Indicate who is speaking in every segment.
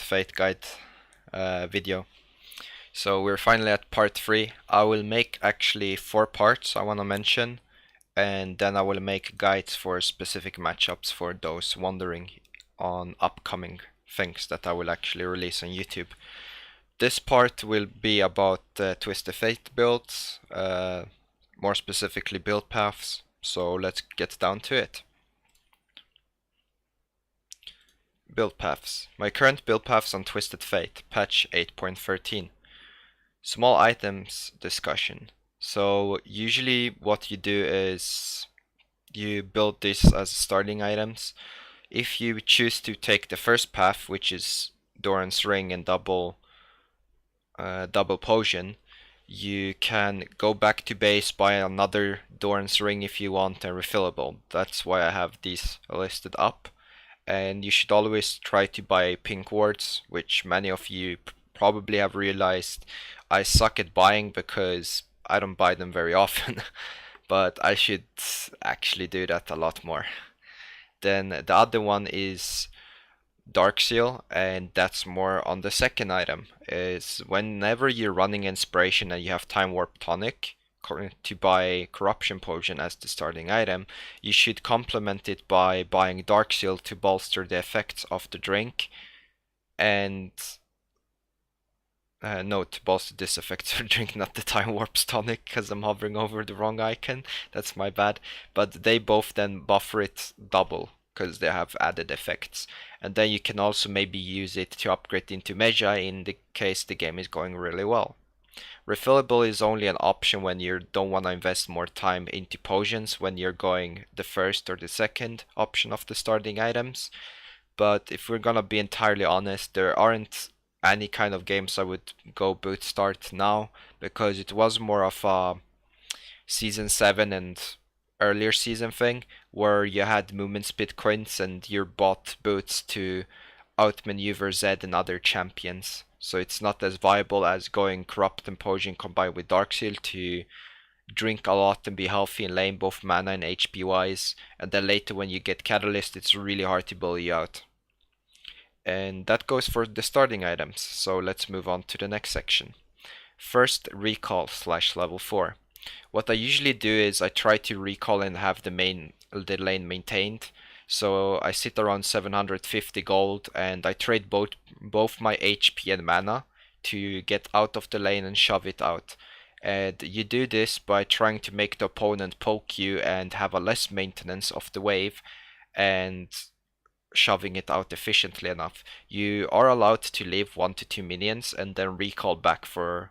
Speaker 1: Fate guide video. So we're finally at part 3. I will make actually 4 parts I want to mention, and then I will make guides for specific matchups for those wondering on upcoming things that I will actually release on YouTube. This part will be about Twisted Fate builds, more specifically build paths, so let's get down to it. Build paths. My current build paths on Twisted Fate, patch 8.13. Small items discussion. So usually what you do is you build this as starting items. If you choose to take the first path, which is Doran's Ring and double potion, you can go back to base, buy another Doran's Ring if you want, and refillable. That's why I have these listed up. And you should always try to buy pink wards, which many of you probably have realized I suck at buying because I don't buy them very often. But I should actually do that a lot more. Then the other one is Dark Seal, and that's more on the second item. Is whenever you're running Inspiration and you have Time Warp Tonic to buy Corruption Potion as the starting item, you should complement it by buying Dark Seal to bolster the effects of the drink, and no, to bolster this effect of the drink, not the Time Warp's Tonic, because I'm hovering over the wrong icon. That's my bad. But they both then buffer it double, because they have added effects. And then you can also maybe use it to upgrade into Meja in the case the game is going really well. Refillable is only an option when you don't want to invest more time into potions, when you're going the first or the second option of the starting items. But if we're gonna be entirely honest, there aren't any kind of games I would go boot start now, because it was more of a season 7 and earlier season thing where you had movement speed coins and you bought boots to outmaneuver Zed and other champions. So it's not as viable as going Corrupt and Potion combined with Dark Seal to drink a lot and be healthy in lane, both mana and HP wise, and then later when you get Catalyst it's really hard to bully you out. And that goes for the starting items, so let's move on to the next section. First, recall / level 4. What I usually do is I try to recall and have the lane maintained. So I sit around 750 gold and I trade both my HP and mana to get out of the lane and shove it out. And you do this by trying to make the opponent poke you and have a less maintenance of the wave and shoving it out efficiently enough. You are allowed to leave 1 to 2 minions and then recall back for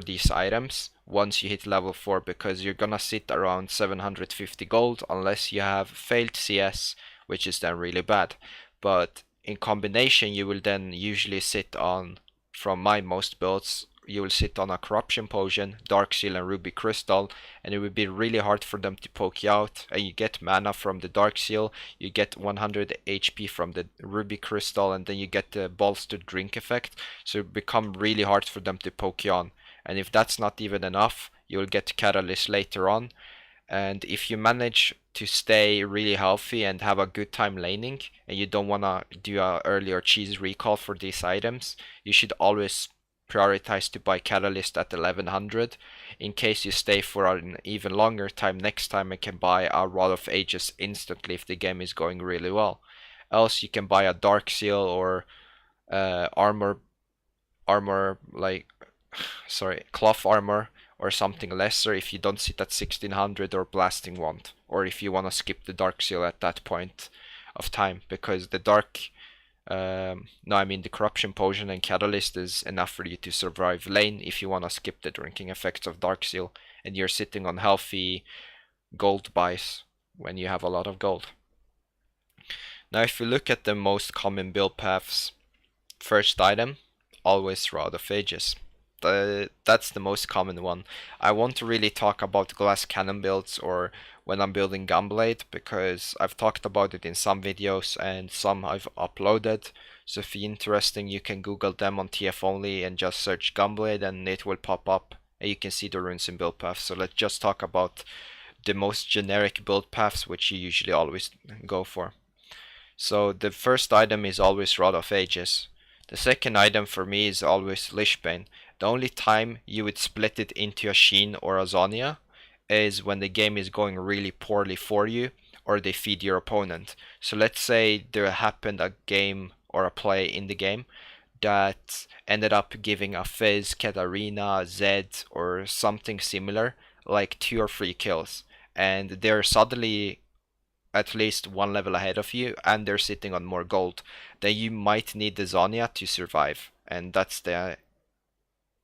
Speaker 1: these items once you hit level 4, because you're gonna sit around 750 gold unless you have failed CS, which is then really bad. But in combination you will then usually sit on, from my most builds, you will sit on a Corruption Potion, Dark Seal and Ruby Crystal, and it will be really hard for them to poke you out. And you get mana from the Dark Seal, you get 100 HP from the Ruby Crystal, and then you get the bolstered drink effect, so it become really hard for them to poke you on. And if that's not even enough, you will get Catalyst later on. And if you manage to stay really healthy and have a good time laning, and you don't wanna do a early or cheese recall for these items, you should always prioritize to buy Catalyst at 1100 in case you stay for an even longer time next time and can buy a Rod of Ages instantly if the game is going really well. Else you can buy a Dark Seal or armor like cloth armor or something lesser if you don't sit at 1600 or Blasting Wand, or if you want to skip the Dark Seal at that point of time, because the the Corruption Potion and Catalyst is enough for you to survive lane if you want to skip the drinking effects of Dark Seal and you're sitting on healthy gold buys when you have a lot of gold. Now if you look at the most common build paths, first item, always Rod of Ages. That's the most common one. I won't really talk about glass cannon builds or when I'm building Gunblade, because I've talked about it in some videos and some I've uploaded. So if you're interested, you can Google them on TF only and just search Gunblade and it will pop up and you can see the runes and build paths. So let's just talk about the most generic build paths which you usually always go for. So the first item is always Rod of Ages. The second item for me is always Lishbane. The only time you would split it into a Sheen or a Zonia is when the game is going really poorly for you or they feed your opponent. So let's say there happened a game or a play in the game that ended up giving a Fizz, Katarina, Zed, or something similar, like 2 or 3 kills, and they're suddenly at least one level ahead of you and they're sitting on more gold, then you might need the Zonia to survive. And that's the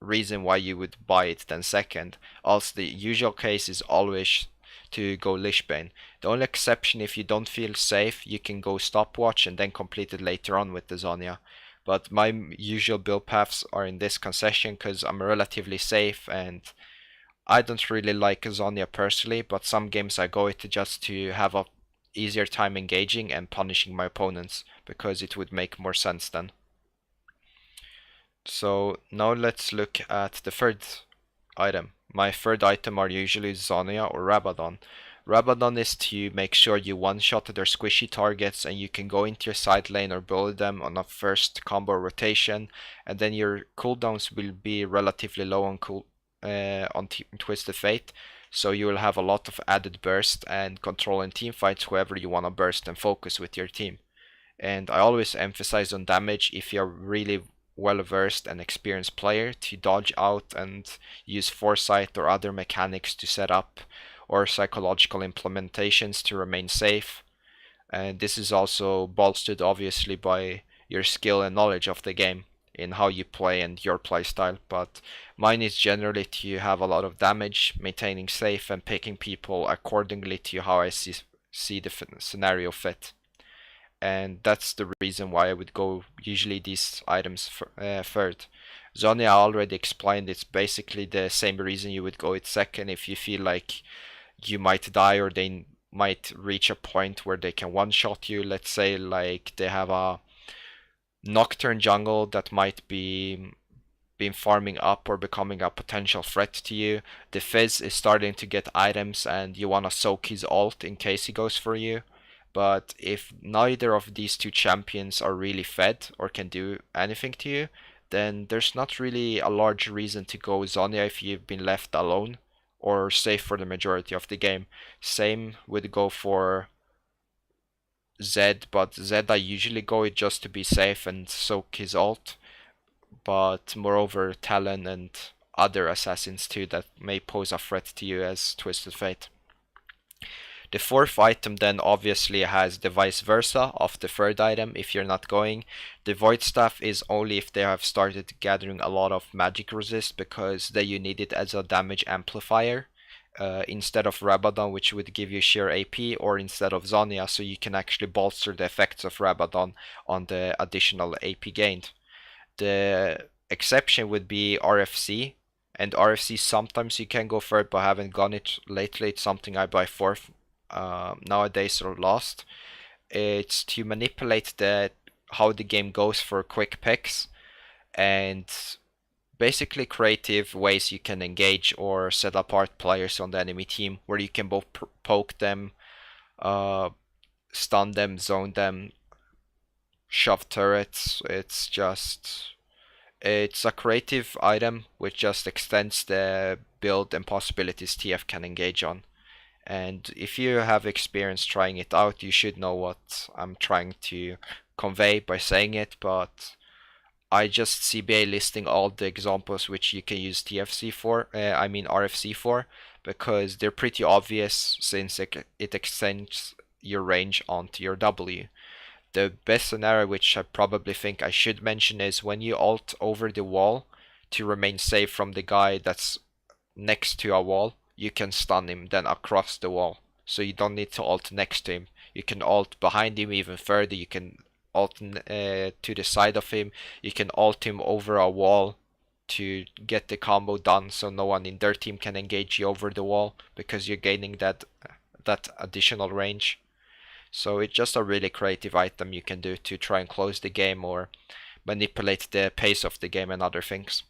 Speaker 1: reason why you would buy it then second. Also, the usual case is always to go Lishbane. The only exception, if you don't feel safe, you can go Stopwatch and then complete it later on with the Zonia. But my usual build paths are in this concession because I'm relatively safe and I don't really like Zonia personally, but some games I go it just to have a easier time engaging and punishing my opponents because it would make more sense then. So now let's look at the third item. My third item are usually Zonia or Rabadon. Rabadon is to make sure you one-shot their squishy targets and you can go into your side lane or bully them on a first combo rotation, and then your cooldowns will be relatively low on Twisted Fate, so you will have a lot of added burst and control in team fights whoever you want to burst and focus with your team. And I always emphasize on damage if you're really well versed and experienced player to dodge out and use foresight or other mechanics to set up or psychological implementations to remain safe. And this is also bolstered obviously by your skill and knowledge of the game in how you play and your playstyle, but mine is generally to have a lot of damage, maintaining safe and picking people accordingly to how I see the scenario fit. And that's the reason why I would go usually these items third. Zonia I already explained, it's basically the same reason you would go it second if you feel like you might die or they might reach a point where they can one-shot you. Let's say like they have a Nocturne jungle that might be been farming up or becoming a potential threat to you. The Fizz is starting to get items and you wanna soak his ult in case he goes for you. But if neither of these two champions are really fed or can do anything to you, then there's not really a large reason to go Zonia if you've been left alone or safe for the majority of the game. Same would go for Zed, but Zed I usually go it just to be safe and soak his ult. But moreover, Talon and other assassins too that may pose a threat to you as Twisted Fate. The fourth item then obviously has the vice versa of the third item if you're not going. The Void Staff is only if they have started gathering a lot of magic resist, because then you need it as a damage amplifier instead of Rabadon, which would give you sheer AP, or instead of Zonia, so you can actually bolster the effects of Rabadon on the additional AP gained. The exception would be RFC, and RFC sometimes you can go third, but I haven't gone it lately. It's something I buy fourth nowadays or lost. It's to manipulate how the game goes for quick picks and basically creative ways you can engage or set apart players on the enemy team, where you can both poke them, stun them, zone them, shove turrets. It's a creative item which just extends the build and possibilities TF can engage on. And if you have experience trying it out, you should know what I'm trying to convey by saying it, but I just CBA listing all the examples which you can use TFC for, RFC for, because they're pretty obvious since it extends your range onto your W. The best scenario which I probably think I should mention is when you ult over the wall to remain safe from the guy that's next to a wall, you can stun him then across the wall. So you don't need to ult next to him. You can ult behind him even further. You can ult to the side of him. You can ult him over a wall to get the combo done so no one in their team can engage you over the wall, because you're gaining that additional range. So it's just a really creative item you can do to try and close the game or manipulate the pace of the game and other things.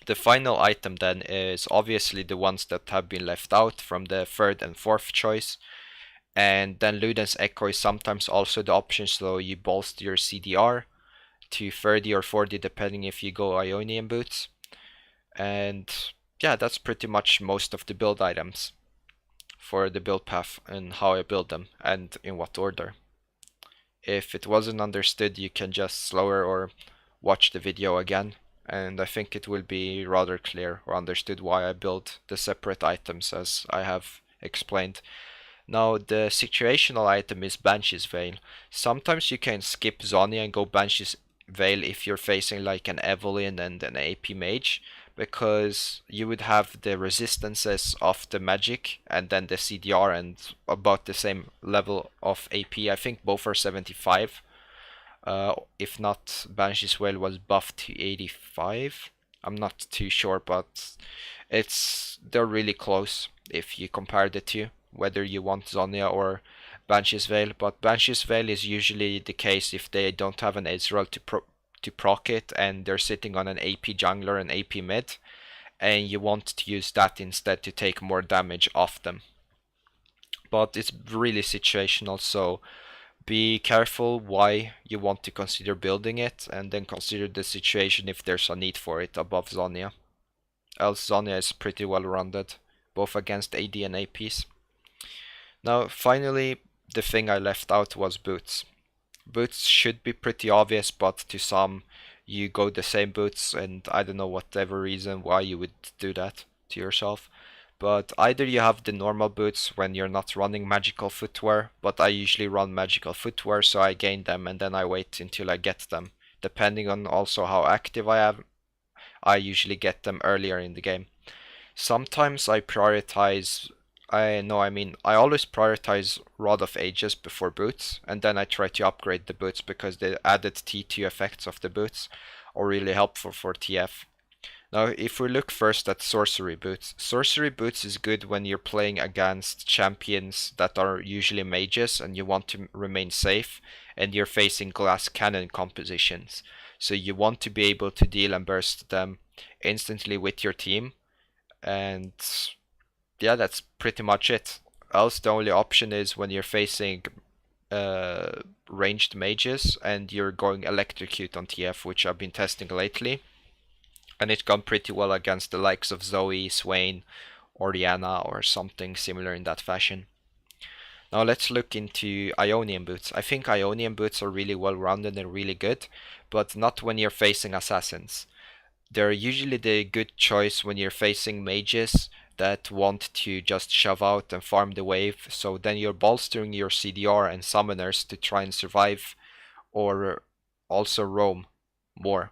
Speaker 1: The final item then is obviously the ones that have been left out from the third and fourth choice, And then Luden's Echo is sometimes also the option, so you bolster your CDR to 30 or 40 depending if you go Ionian boots. And yeah, that's pretty much most of the build items for the build path and how I build them and in what order. If it wasn't understood, you can just slower or watch the video again, and I think it will be rather clear or understood why I build the separate items as I have explained. Now, the situational item is Banshee's Veil. Sometimes you can skip Zonia and go Banshee's Veil if you're facing like an Evelyn and an AP mage, because you would have the resistances of the magic and then the CDR and about the same level of AP. I think both are 75. If not, Banshee's Veil was buffed to 85. I'm not too sure, but they're really close if you compare the two, whether you want Zonia or Banshee's Veil. But Banshee's Veil is usually the case if they don't have an Ezreal to proc it and they're sitting on an AP jungler and AP mid, and you want to use that instead to take more damage off them. But it's really situational, so be careful why you want to consider building it, and then consider the situation if there's a need for it above Zonia. Else Zonia is pretty well rounded, both against AD and APs. Now finally, the thing I left out was boots. Boots should be pretty obvious, but to some you go the same boots, and I don't know whatever reason why you would do that to yourself. But either you have the normal boots when you're not running magical footwear, but I usually run magical footwear, so I gain them and then I wait until I get them. Depending on also how active I am, I usually get them earlier in the game. Sometimes I prioritize, I always prioritize Rod of Ages before boots, and then I try to upgrade the boots because the added T2 effects of the boots are really helpful for TF. Now, if we look first at Sorcery Boots is good when you're playing against champions that are usually mages and you want to remain safe, and you're facing glass cannon compositions. So you want to be able to deal and burst them instantly with your team, and yeah, that's pretty much it. Else, the only option is when you're facing ranged mages and you're going Electrocute on TF, which I've been testing lately. And it's gone pretty well against the likes of Zoe, Swain, or Diana, or something similar in that fashion. Now let's look into Ionian boots. I think Ionian boots are really well rounded and really good, but not when you're facing assassins. They're usually the good choice when you're facing mages that want to just shove out and farm the wave, so then you're bolstering your CDR and summoners to try and survive or also roam more.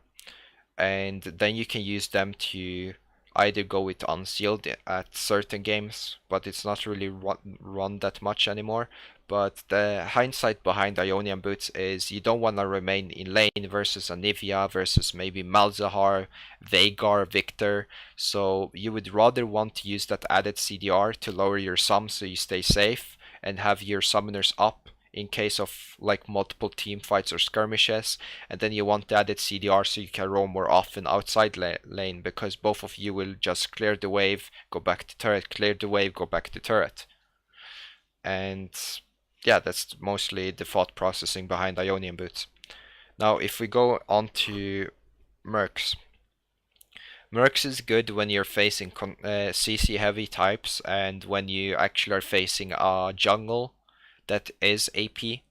Speaker 1: And then you can use them to either go with unsealed at certain games, but it's not really run that much anymore. But the hindsight behind Ionian boots is you don't want to remain in lane versus Anivia versus maybe Malzahar, Veigar, Victor. So you would rather want to use that added CDR to lower your sum so you stay safe and have your summoners up in case of like multiple team fights or skirmishes, and then you want the added CDR so you can roam more often outside lane, because both of you will just clear the wave, go back to turret, clear the wave, go back to turret. And yeah, that's mostly the thought processing behind Ionian boots. Now if we go on to Mercs. Mercs is good when you're facing CC heavy types and when you actually are facing a jungle that is AP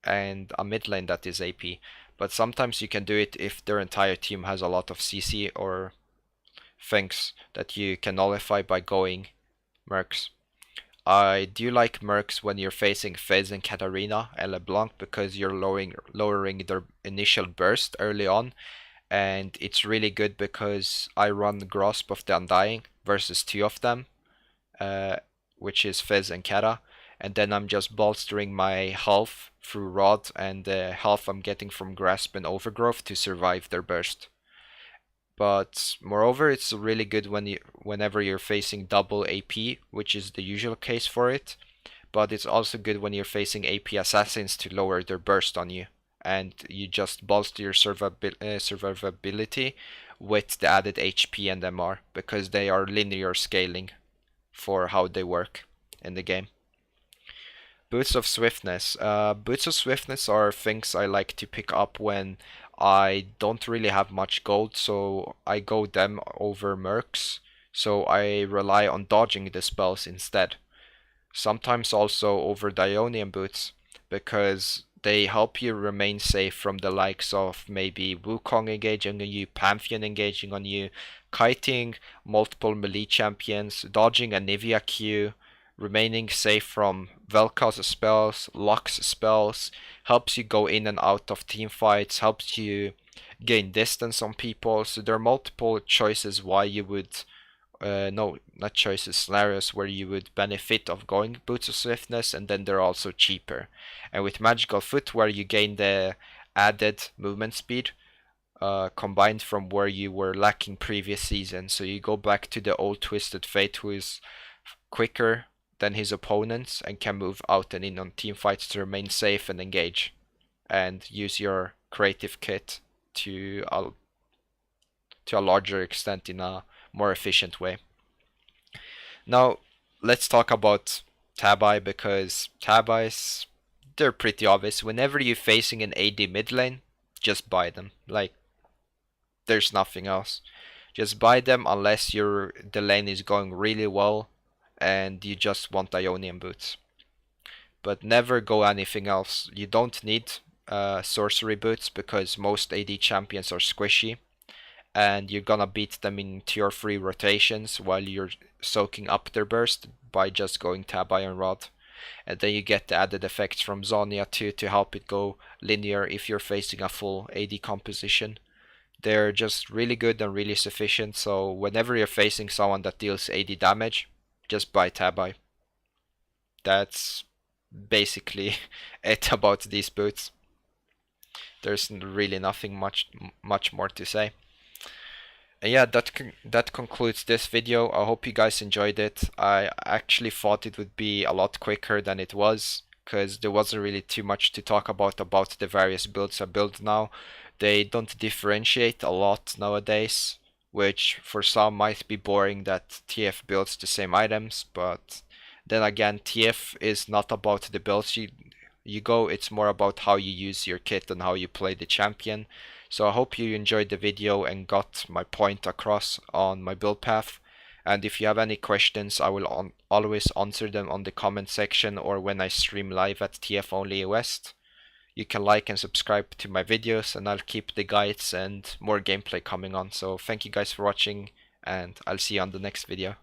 Speaker 1: and a mid lane that is AP. But sometimes you can do it if their entire team has a lot of CC or things that you can nullify by going Mercs. I do like Mercs when you're facing Fizz and Katarina and LeBlanc because you're lowering their initial burst early on, and it's really good because I run Grasp of the Undying versus two of them, which is Fizz and Kata, and then I'm just bolstering my health through Rod and the health I'm getting from Grasp and Overgrowth to survive their burst. But moreover, it's really good whenever you're facing double AP, which is the usual case for it. But it's also good when you're facing AP assassins to lower their burst on you, and you just bolster your survivability with the added HP and MR because they are linear scaling for how they work in the game. Boots of Swiftness. Boots of Swiftness are things I like to pick up when I don't really have much gold, so I go them over mercs. So I rely on dodging the spells instead. Sometimes also over Dionian boots, because they help you remain safe from the likes of maybe Wukong engaging on you, Pantheon engaging on you, kiting multiple melee champions, dodging a Nivea Q, remaining safe from Vel'Koz spells, Lux spells, helps you go in and out of team fights, helps you gain distance on people. So there are multiple choices why you would no, not choices, scenarios where you would benefit of going Boots of Swiftness, and then they're also cheaper. And with Magical Footwear, you gain the added movement speed combined from where you were lacking previous season. So you go back to the old Twisted Fate, who is quicker than his opponents and can move out and in on team fights to remain safe and engage, and use your creative kit to a larger extent in a more efficient way. Now, let's talk about Tabi, because Tabis, they're pretty obvious. Whenever you're facing an AD mid lane, just buy them. Like, there's nothing else. Just buy them unless the lane is going really well and you just want Ionian boots. But never go anything else. You don't need sorcery boots because most AD champions are squishy, and you're gonna beat them in tier 3 rotations while you're soaking up their burst by just going Tab Iron Rod. And then you get the added effects from Zonia too to help it go linear if you're facing a full AD composition. They're just really good and really sufficient, so whenever you're facing someone that deals AD damage, just buy Tabi. That's basically it about these boots. There's really nothing much more to say. And yeah, that concludes this video. I hope you guys enjoyed it. I actually thought it would be a lot quicker than it was, because there wasn't really too much to talk about the various builds I build now. They don't differentiate a lot nowadays, which for some might be boring that TF builds the same items, but then again, TF is not about the builds you go, it's more about how you use your kit and how you play the champion. So I hope you enjoyed the video and got my point across on my build path. And if you have any questions, I will always answer them on the comment section or when I stream live at TF Only West. You can like and subscribe to my videos, and I'll keep the guides and more gameplay coming on. So thank you guys for watching, and I'll see you on the next video.